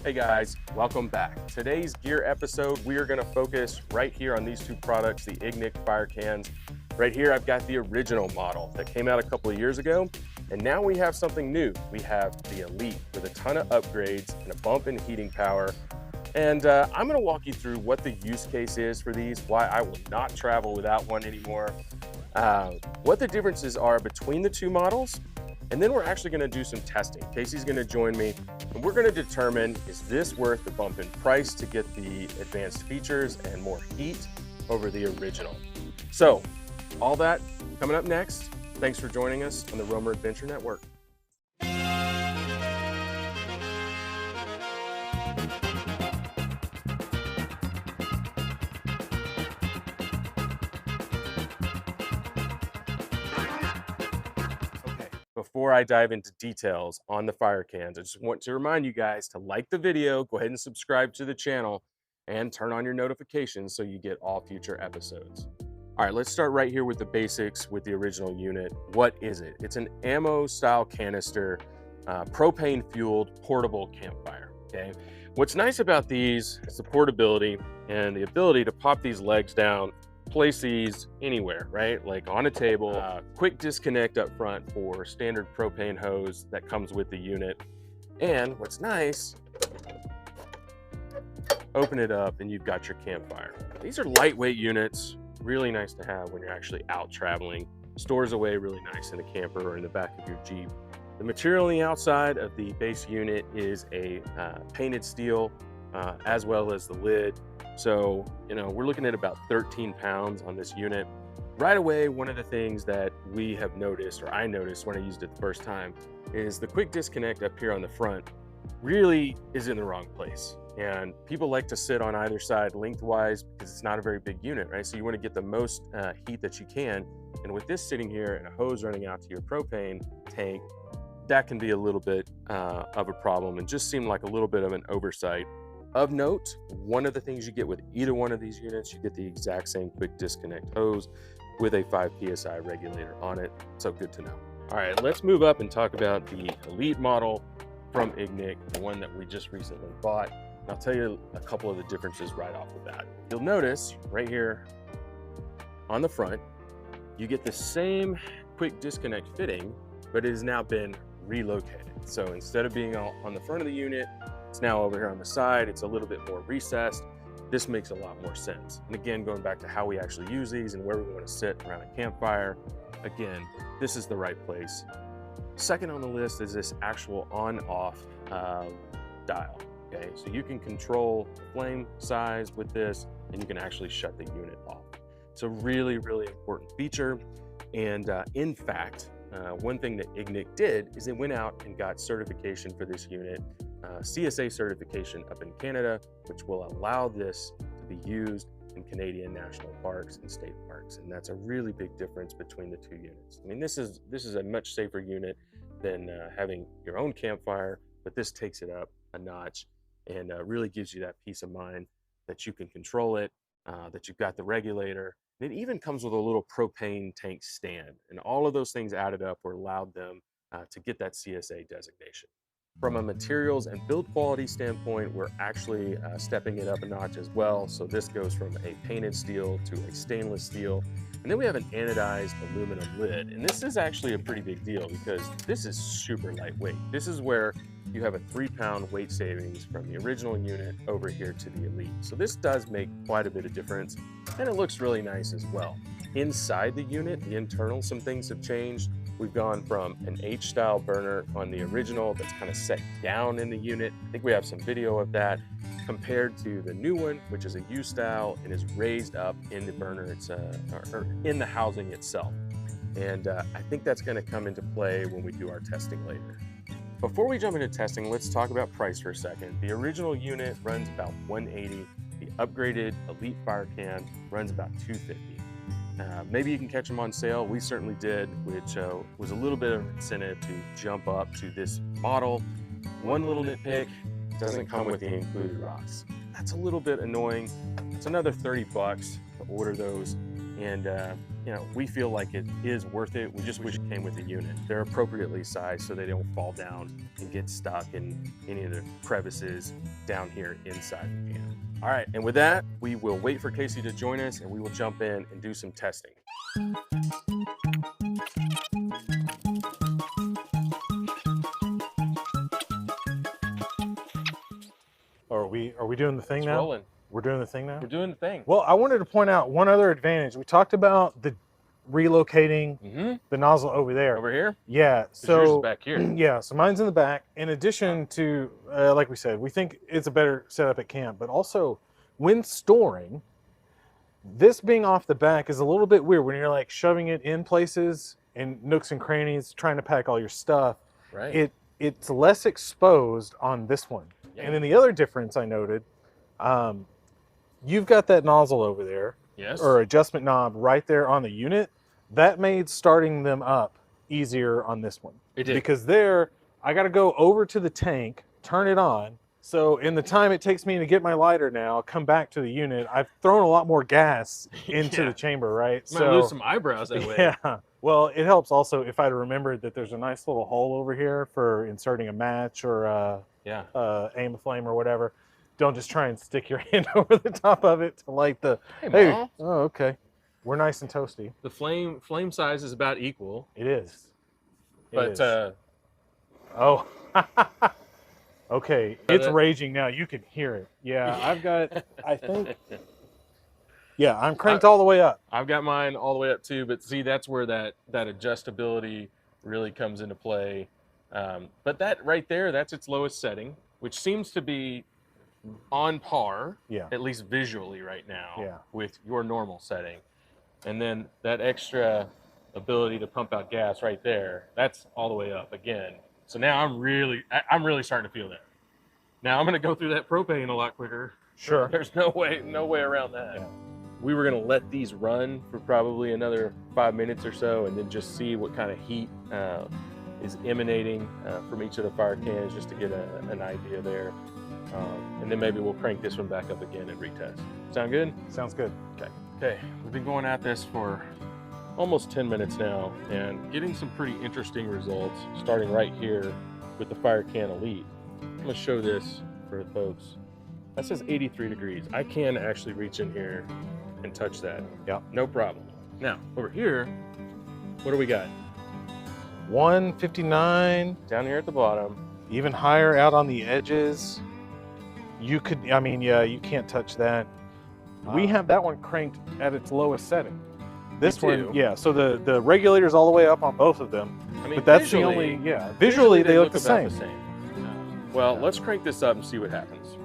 Hey guys, welcome back. Today's gear episode, we are going to focus right here on these two products, the IGNIK fire cans. Right here, I've got the original model that came out a couple of years ago. And now we have something new. We have the Elite with a ton of upgrades and a bump in heating power. And I'm going to walk you through what the use case is for these, why I will not travel without one anymore, what the differences are between the two models. And then we're actually going to do some testing. Casey's going to join me, and we're going to determine, is this worth the bump in price to get the advanced features and more heat over the original? So all that coming up next. Thanks for joining us on the Roamer Adventure Network. Before I dive into details on the fire cans, I just want to remind you guys to like the video, go ahead and subscribe to the channel, and turn on your notifications so you get all future episodes. All right, let's start right here with the basics with the original unit. What is it? It's an ammo style canister, propane fueled portable campfire, okay? What's nice about these is the portability and the ability to pop these legs down, place these anywhere, right? Like on a table, quick disconnect up front for standard propane hose that comes with the unit. And what's nice, open it up and you've got your campfire. These are lightweight units, really nice to have when you're actually out traveling. Stores away really nice in the camper or in the back of your Jeep. The material on the outside of the base unit is a painted steel, as well as the lid. So, we're looking at about 13 pounds on this unit. Right away, one of the things that we have noticed, or I noticed when I used it the first time, is the quick disconnect up here on the front really is in the wrong place. And people like to sit on either side lengthwise because it's not a very big unit, right? So you want to get the most heat that you can. And with this sitting here and a hose running out to your propane tank, that can be a little bit of a problem and just seem like a little bit of an oversight. Of note, one of the things you get with either one of these units, you get the exact same quick disconnect hose with a 5 PSI regulator on it. So good to know. All right, let's move up and talk about the Elite model from IGNIK, the one that we just recently bought. And I'll tell you a couple of the differences right off the bat. You'll notice right here on the front, you get the same quick disconnect fitting, but it has now been relocated. So instead of being on the front of the unit, it's now over here on the side. It's a little bit more recessed. This makes a lot more sense. And again, going back to how we actually use these and where we want to sit around a campfire, again, this is the right place. Second on the list is this actual on-off dial. Okay, so you can control flame size with this, and you can actually shut the unit off. It's a really, really important feature. And in fact, one thing that IGNIK did is they went out and got certification for this unit, CSA certification up in Canada, which will allow this to be used in Canadian national parks and state parks. And that's a really big difference between the two units. I mean, this is a much safer unit than having your own campfire, but this takes it up a notch and really gives you that peace of mind that you can control it, that you've got the regulator. And it even comes with a little propane tank stand. And all of those things added up were allowed them to get that CSA designation. From a materials and build quality standpoint, we're actually stepping it up a notch as well. So this goes from a painted steel to a stainless steel. And then we have an anodized aluminum lid. And this is actually a pretty big deal because this is super lightweight. This is where you have a 3-pound weight savings from the original unit over here to the Elite. So this does make quite a bit of difference, and it looks really nice as well. Inside the unit, the internal, some things have changed. We've gone from an H-style burner on the original that's kind of set down in the unit. I think we have some video of that, compared to the new one, which is a U-style and is raised up in the burner, or in the housing itself. And I think that's going to come into play when we do our testing later. Before we jump into testing, let's talk about price for a second. The original unit runs about $180. The upgraded Elite fire can runs about $250. Maybe you can catch them on sale. We certainly did, which was a little bit of an incentive to jump up to this model. One little nitpick, doesn't come with the included rocks. That's a little bit annoying. It's another 30 bucks to order those. and you know, we feel like it is worth it. We just wish it came with a unit. They're appropriately sized so they don't fall down and get stuck in any of the crevices down here inside the can. All right, and with that, we will wait for Casey to join us and we will jump in and do some testing. Are we doing the thing It's now? rolling. We're doing the thing now? We're doing the thing. Well, I wanted to point out one other advantage. We talked about the relocating the nozzle over there. Over here? Yeah. Yours So is back here. yeah, so mine's in the back. In addition to, like we said, we think it's a better setup at camp, but also when storing, this being off the back is a little bit weird when you're like shoving it in places and nooks and crannies, trying to pack all your stuff. Right. It's less exposed on this one. Yeah. And then the other difference I noted, you've got that nozzle over there, Yes. or adjustment knob right there on the unit. That made starting them up easier on this one. It did. Because there, I got to go over to the tank, turn it on. So in the time it takes me to get my lighter now, come back to the unit, I've thrown a lot more gas into Yeah. the chamber, right? Might lose some eyebrows that way. Yeah. Well, it helps also if I'd remembered that there's a nice little hole over here for inserting a match or Yeah. aim a flame or whatever. Don't just try and stick your hand over the top of it to light the. Hey, Mom. Oh, okay. We're nice and toasty. The flame size is about equal. It is. It But is. Oh. Okay, it's raging now. You can hear it. Yeah, I've got. I think. Yeah, I'm cranked all the way up. I've got mine all the way up too, but see, that's where that adjustability really comes into play. But that right there, that's its lowest setting, which seems to be on par, Yeah. at least visually right now, Yeah. with your normal setting. And then that extra ability to pump out gas right there, that's all the way up again. So now I'm really starting to feel that. Now I'm going to go through that propane a lot quicker. Sure. There's no way around that. Yeah. We were going to let these run for probably another 5 minutes or so, and then just see what kind of heat is emanating from each of the fire cans, just to get an idea there. And then maybe we'll crank this one back up again and retest. Sound good? Sounds good. Okay, we've been going at this for almost 10 minutes now and getting some pretty interesting results, starting right here with the FIRECAN Elite. I'm gonna show this for the folks. That says 83 degrees. I can actually reach in here and touch that. Yeah. No problem. Now, over here, what do we got? 159, Down here at the bottom. even higher out on the edges. You could, I mean, yeah, you can't touch that. We have that one cranked at its lowest setting. This We do. one, yeah, so the regulator's all the way up on both of them. I mean, But that's visually, the only, yeah, visually they look the about same. Well, let's crank this up and see what happens.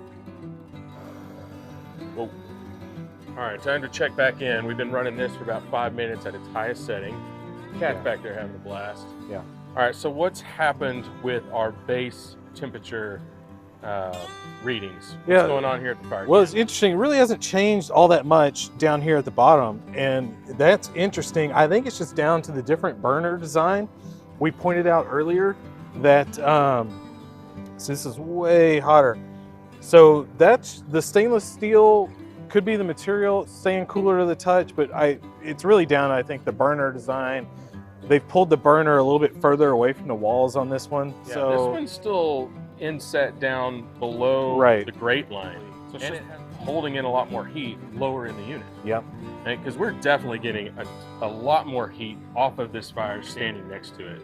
Whoa. All right, time to check back in. We've been running this for about 5 minutes at its highest setting. Cat's Yeah. back there having a blast. Yeah. All right, so what's happened with our base temperature readings? Yeah. What's going on here at the fire? Well, it's interesting. It really hasn't changed all that much down here at the bottom. And that's interesting. I think it's just down to the different burner design. We pointed out earlier that, so this is way hotter. So that's the stainless steel, could be the material staying cooler to the touch, but it's really down, I think, the burner design. They've pulled the burner a little bit further away from the walls on this one. Yeah, so this one's still inset down below Right. the grate line. So it's just holding in a lot more heat lower in the unit. Yep. Because we're definitely getting a lot more heat off of this fire standing next to it.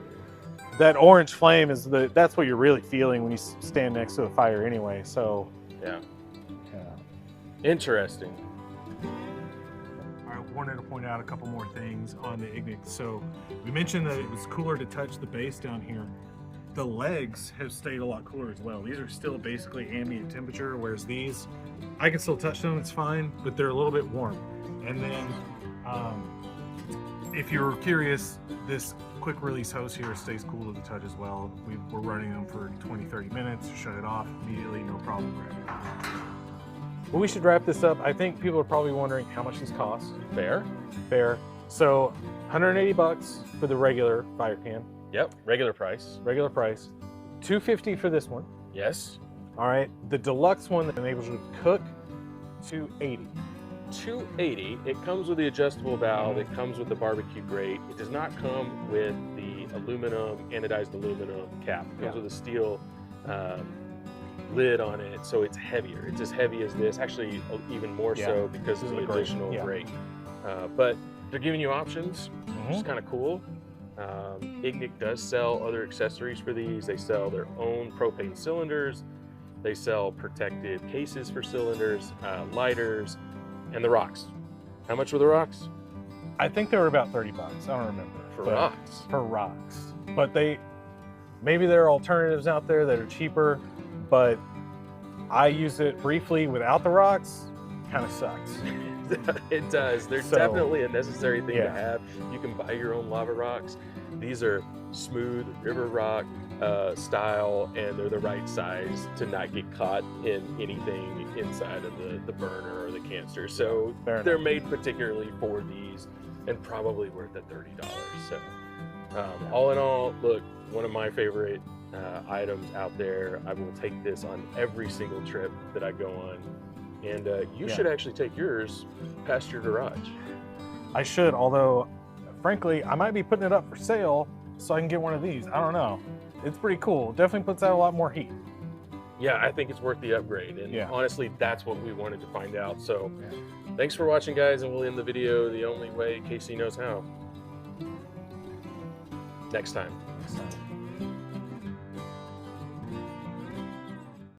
that orange flame is that's what you're really feeling when you stand next to a fire anyway. So Yeah. Interesting. I wanted to point out a couple more things on the IGNIK. So we mentioned that it was cooler to touch the base down here. The legs have stayed a lot cooler as well. These are still basically ambient temperature, whereas these, I can still touch them, it's fine, but they're a little bit warm. And then if you're curious, this quick release hose here stays cool to the touch as well. We're running them for 20-30 minutes, shut it off immediately, no problem. Well, we should wrap this up. I think people are probably wondering how much these cost. Fair. So 180 bucks for the regular fire can, Yep. Regular price. regular price. 250 for this one. Yes. All right. The deluxe one that enables you to cook, 280. $280. It comes with the adjustable valve. It comes with the barbecue grate. It does not come with the aluminum, anodized aluminum cap. It comes with a steel lid on it, so it's heavier. It's as heavy as this, actually even more so because of the additional grate. But they're giving you options, which is kind of cool. IGNIK does sell other accessories for these. They sell their own propane cylinders. They sell protective cases for cylinders, lighters, and the rocks. How much were the rocks? I think they were about 30 bucks. I don't remember. For rocks? For rocks. But maybe there are alternatives out there that are cheaper, but I use it briefly without the rocks. Kind of sucks. It does. They're definitely a necessary thing to have. You can buy your own lava rocks. These are smooth river rock style, and they're the right size to not get caught in anything inside of the burner or the canister. So they're made particularly for these, and probably worth the $30. So all in all, look, one of my favorite items out there. I will take this on every single trip that I go on. And you should actually take yours past your garage. I should, although, frankly, I might be putting it up for sale so I can get one of these. I don't know. It's pretty cool. Definitely puts out a lot more heat. Yeah, I think it's worth the upgrade. And honestly, that's what we wanted to find out. So thanks for watching, guys, and we'll end the video the only way Casey knows how. Next time.